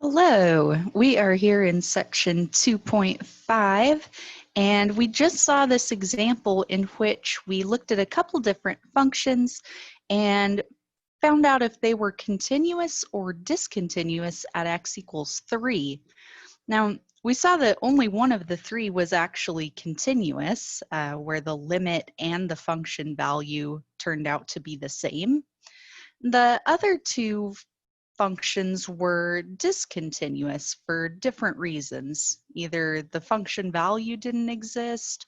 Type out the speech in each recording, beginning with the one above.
Hello, we are here in section 2.5, and we just saw this example in which we looked at a couple different functions and found out if they were continuous or discontinuous at x equals 3. Now, we saw that only one of the three was actually continuous, where the limit and the function value turned out to be the same. The other two functions were discontinuous for different reasons. Either the function value didn't exist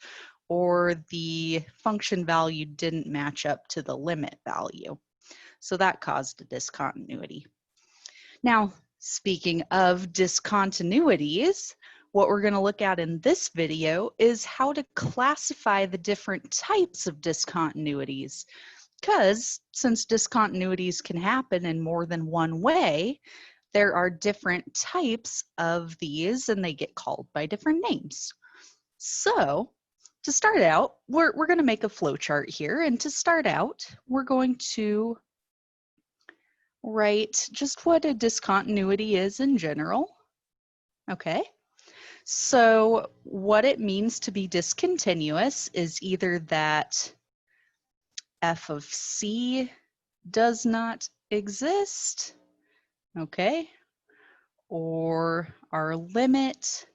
or the function value didn't match up to the limit value. So that caused a discontinuity. Now, speaking of discontinuities, what we're going to look at in this video is how to classify the different types of discontinuities. Because since discontinuities can happen in more than one way, there are different types of these and they get called by different names. So to start out, we're going to make a flowchart here. And to start out, we're going to write just what a discontinuity is in general. Okay. So what it means to be discontinuous is either that f of c does not exist, okay, or our limit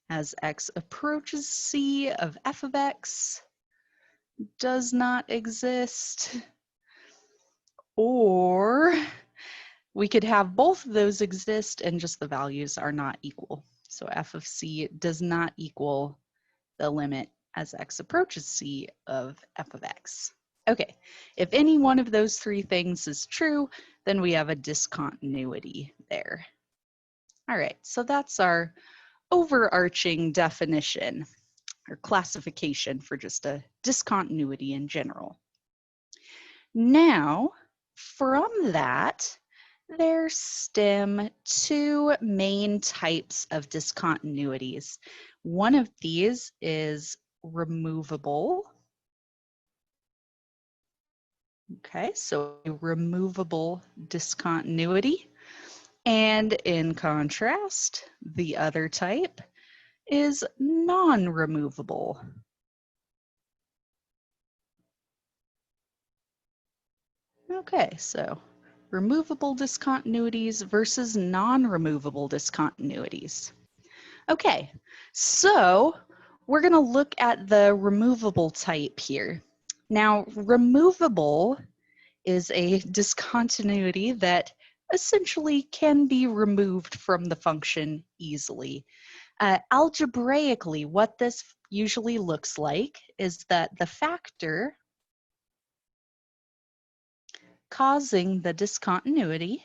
as x approaches c of f of x does not exist, or we could have both of those exist and just the values are not equal. So f of c does not equal the limit as x approaches c of f of x. Okay, if any one of those three things is true, then we have a discontinuity there. All right, so that's our overarching definition or classification for just a discontinuity in general. Now, from that, there stem two main types of discontinuities. One of these is removable. Okay, so a removable discontinuity. And in contrast, the other type is non-removable. Okay, so removable discontinuities versus non-removable discontinuities. Okay, so we're going to look at the removable type here. Now, removable is a discontinuity that essentially can be removed from the function easily. Algebraically, what this usually looks like is that the factor causing the discontinuity,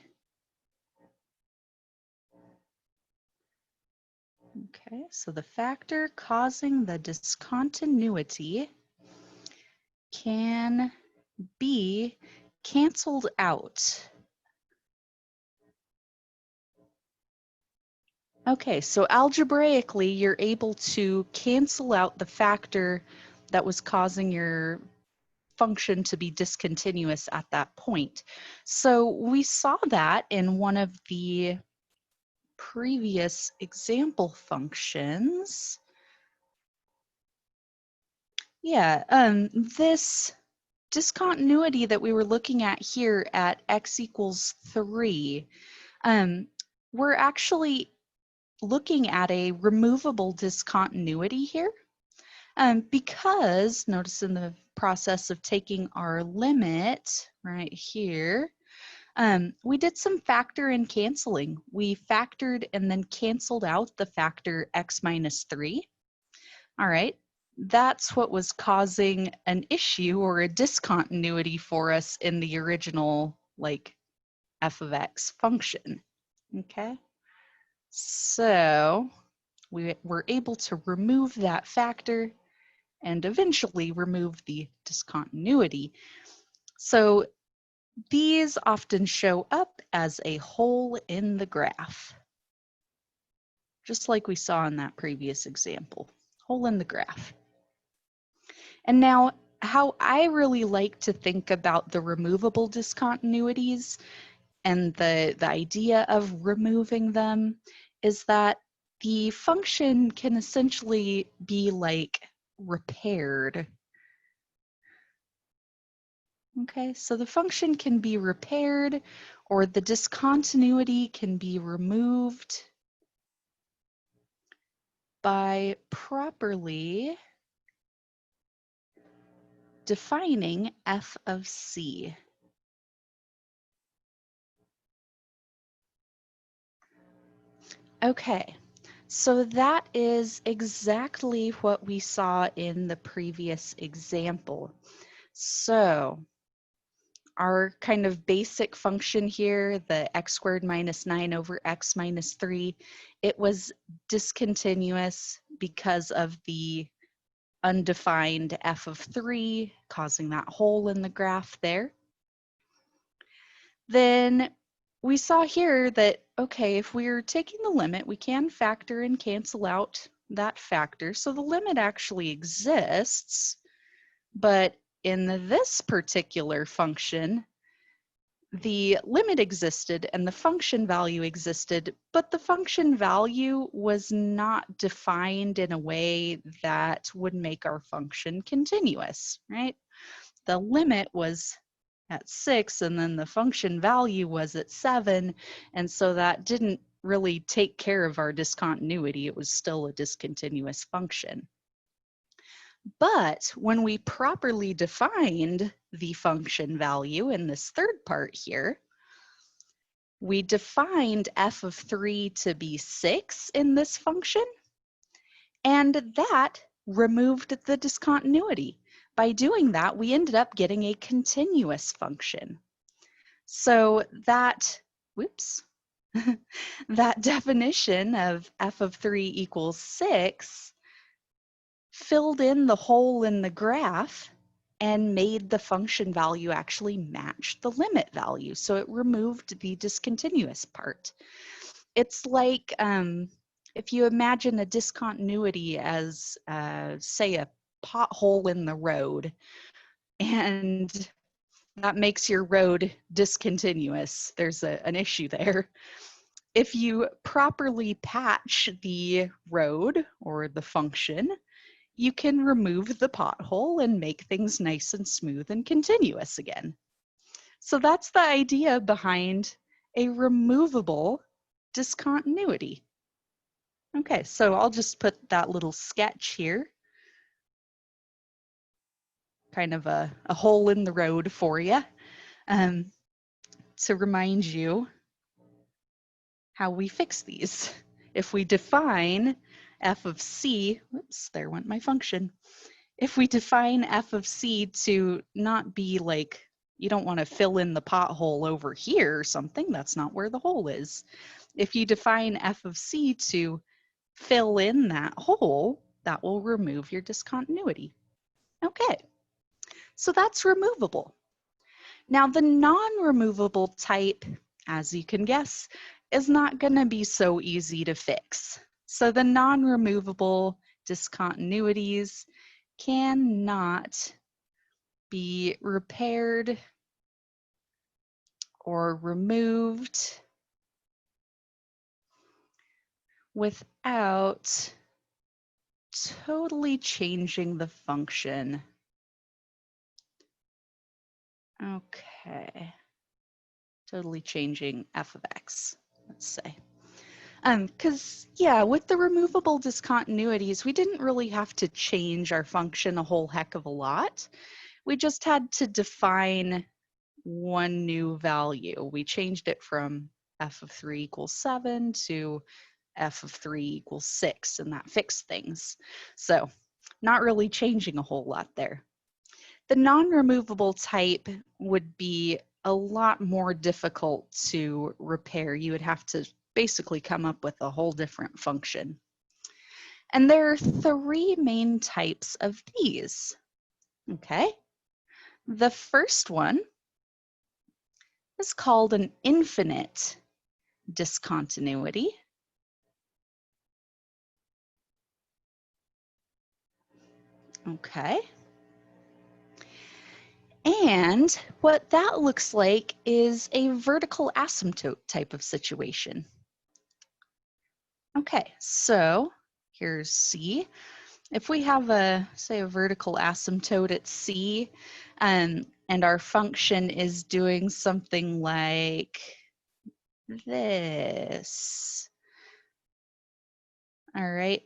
okay, so the factor causing the discontinuity can be canceled out. Okay, so algebraically, you're able to cancel out the factor that was causing your function to be discontinuous at that point. So we saw that in one of the previous example functions. Yeah, this discontinuity that we were looking at here at x equals 3, we're actually looking at a removable discontinuity here, because notice in the process of taking our limit right here, we did some factor and canceling. We factored and then canceled out the factor x minus 3. All right, that's what was causing an issue or a discontinuity for us in the original like f of x function. Okay, so we were able to remove that factor and eventually remove the discontinuity. So these often show up as a hole in the graph, just like we saw in that previous example, hole in the graph. And now, how I really like to think about the removable discontinuities And the idea of removing them is that the function can essentially be like repaired. Okay, so the function can be repaired, or the discontinuity can be removed by properly defining f of c. Okay, so that is exactly what we saw in the previous example. So our kind of basic function here, the x squared minus 9 over x minus 3, it was discontinuous because of the undefined f of 3, causing that hole in the graph there. Then we saw here that, okay, if we're taking the limit, we can factor and cancel out that factor. So the limit actually exists, but in this particular function, the limit existed and the function value existed, but the function value was not defined in a way that would make our function continuous, right? The limit was at 6 and then the function value was at 7, and so that didn't really take care of our discontinuity. It was still a discontinuous function. But when we properly defined the function value in this third part here, we defined f of 3 to be 6 in this function, and that removed the discontinuity. By doing that, we ended up getting a continuous function. So that, whoops, that definition of f of 3 equals 6 filled in the hole in the graph and made the function value actually match the limit value. So it removed the discontinuous part. It's like if you imagine a discontinuity as, say, a pothole in the road, and that makes your road discontinuous. There's an issue there. If you properly patch the road or the function, you can remove the pothole and make things nice and smooth and continuous again. So that's the idea behind a removable discontinuity. Okay, so I'll just put that little sketch here, kind of a hole in the road for you, to remind you how we fix these. If we define f of c, whoops, there went my function. If we define f of c to not be like, you don't want to fill in the pothole over here or something, that's not where the hole is. If you define f of c to fill in that hole, that will remove your discontinuity. Okay, so that's removable. Now the non-removable type, as you can guess, is not going to be so easy to fix. So the non-removable discontinuities cannot be repaired or removed without totally changing the function. Okay, totally changing f of x, let's say. Because, yeah, with the removable discontinuities, we didn't really have to change our function a whole heck of a lot. We just had to define one new value. We changed it from f of 3 equals 7 to f of 3 equals 6, and that fixed things. So not really changing a whole lot there. The non-removable type would be a lot more difficult to repair. You would have to basically come up with a whole different function. And there are three main types of these. Okay, the first one is called an infinite discontinuity. Okay. And what that looks like is a vertical asymptote type of situation. Okay, so here's C. If we have say a vertical asymptote at C, and our function is doing something like this. All right,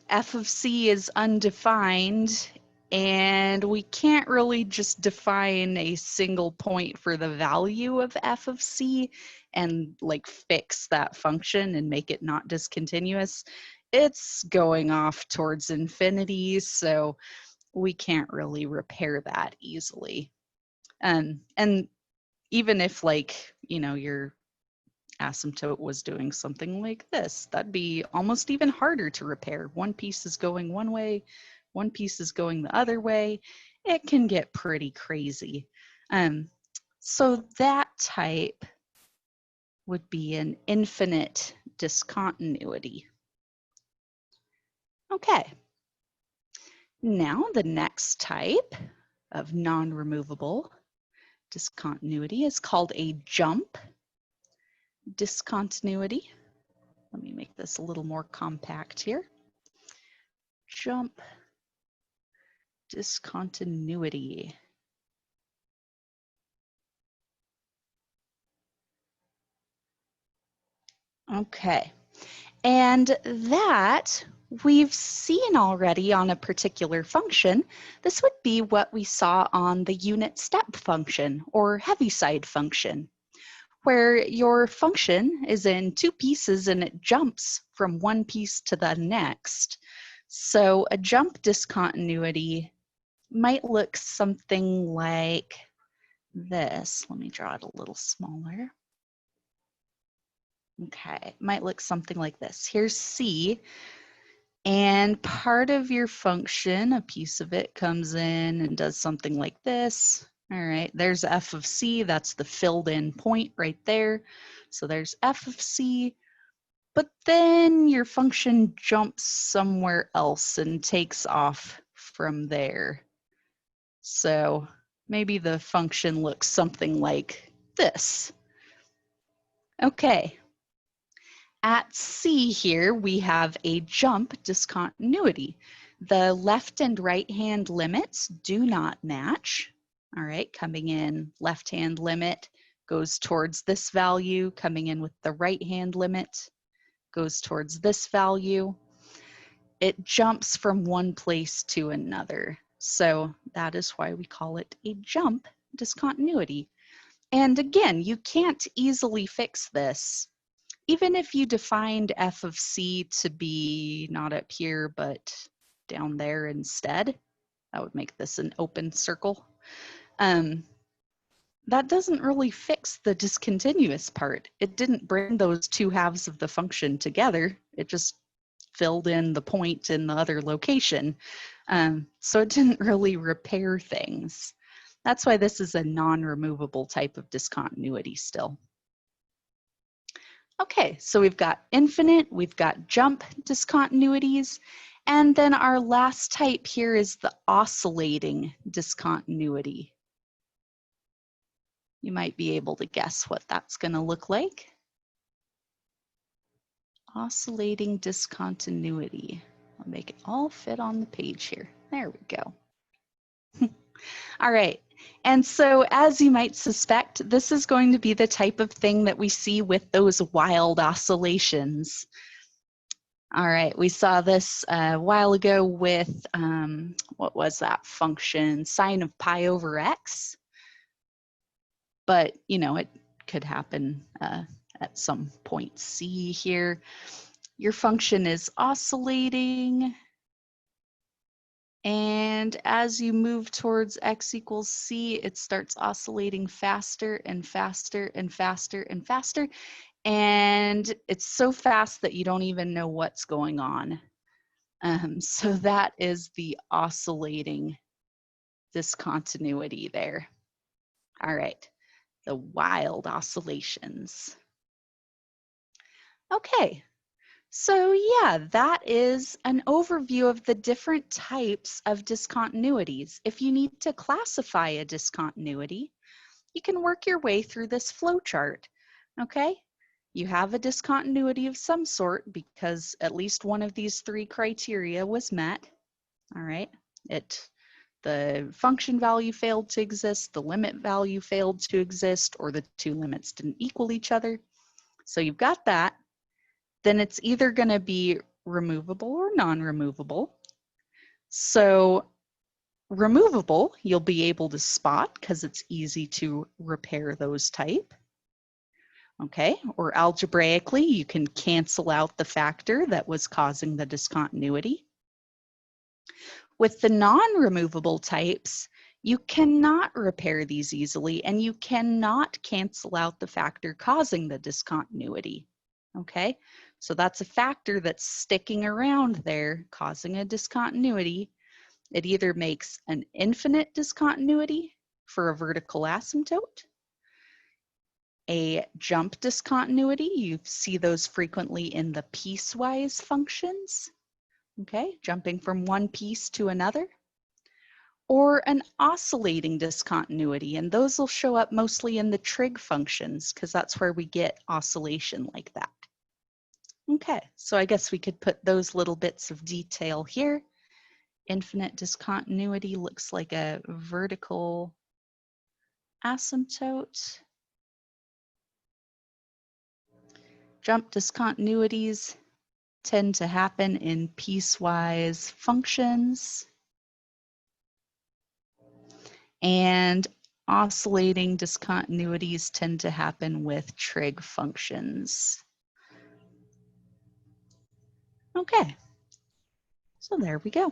f of C is undefined, and we can't really just define a single point for the value of f of C and like fix that function and make it not discontinuous. It's going off towards infinity, so we can't really repair that easily. And even if, like, you know, your asymptote was doing something like this, that'd be almost even harder to repair. One piece is going one way, one piece is going the other way. It can get pretty crazy. So that type would be an infinite discontinuity. Okay. Now the next type of non-removable discontinuity is called a jump discontinuity. Let me make this a little more compact here. Jump discontinuity. Okay, and that we've seen already on a particular function. This would be what we saw on the unit step function or Heaviside function, where your function is in two pieces and it jumps from one piece to the next. So a jump discontinuity might look something like this. Let me draw it a little smaller. Okay, it might look something like this. Here's C, and part of your function, a piece of it comes in and does something like this. All right, there's f of C, that's the filled in point right there. So there's f of C, but then your function jumps somewhere else and takes off from there. So maybe the function looks something like this. Okay. At C here, we have a jump discontinuity. The left and right hand limits do not match. All right, coming in left hand limit goes towards this value, coming in with the right hand limit goes towards this value. It jumps from one place to another. So that is why we call it a jump discontinuity. And again, you can't easily fix this. Even if you defined f of C to be not up here, but down there instead, that would make this an open circle. That doesn't really fix the discontinuous part. It didn't bring those two halves of the function together. It just filled in the point in the other location. So it didn't really repair things. That's why this is a non-removable type of discontinuity still. Okay, so we've got infinite, we've got jump discontinuities, and then our last type here is the oscillating discontinuity. You might be able to guess what that's going to look like. Oscillating discontinuity. I'll make it all fit on the page here. There we go. All right, and so as you might suspect, this is going to be the type of thing that we see with those wild oscillations. All right, we saw this a while ago with, what was that function? Sine of pi over x. But, you know, it could happen at some point C here. Your function is oscillating. And as you move towards x equals c, it starts oscillating faster and faster and faster and faster. And it's so fast that you don't even know what's going on. So that is the oscillating discontinuity there. All right, the wild oscillations. Okay, So yeah, that is an overview of the different types of discontinuities. If you need to classify a discontinuity, you can work your way through this flow chart, okay? You have a discontinuity of some sort because at least one of these three criteria was met, all right? The function value failed to exist, the limit value failed to exist, or the two limits didn't equal each other. So you've got that. Then it's either going to be removable or non-removable. So removable, you'll be able to spot because it's easy to repair those type. Okay, or algebraically, you can cancel out the factor that was causing the discontinuity. With the non-removable types, you cannot repair these easily and you cannot cancel out the factor causing the discontinuity. Okay, so that's a factor that's sticking around there causing a discontinuity. It either makes an infinite discontinuity for a vertical asymptote, a jump discontinuity, you see those frequently in the piecewise functions, okay, jumping from one piece to another, or an oscillating discontinuity, and those will show up mostly in the trig functions because that's where we get oscillation like that. Okay, so I guess we could put those little bits of detail here. Infinite discontinuity looks like a vertical asymptote. Jump discontinuities tend to happen in piecewise functions. And oscillating discontinuities tend to happen with trig functions. Okay, so there we go.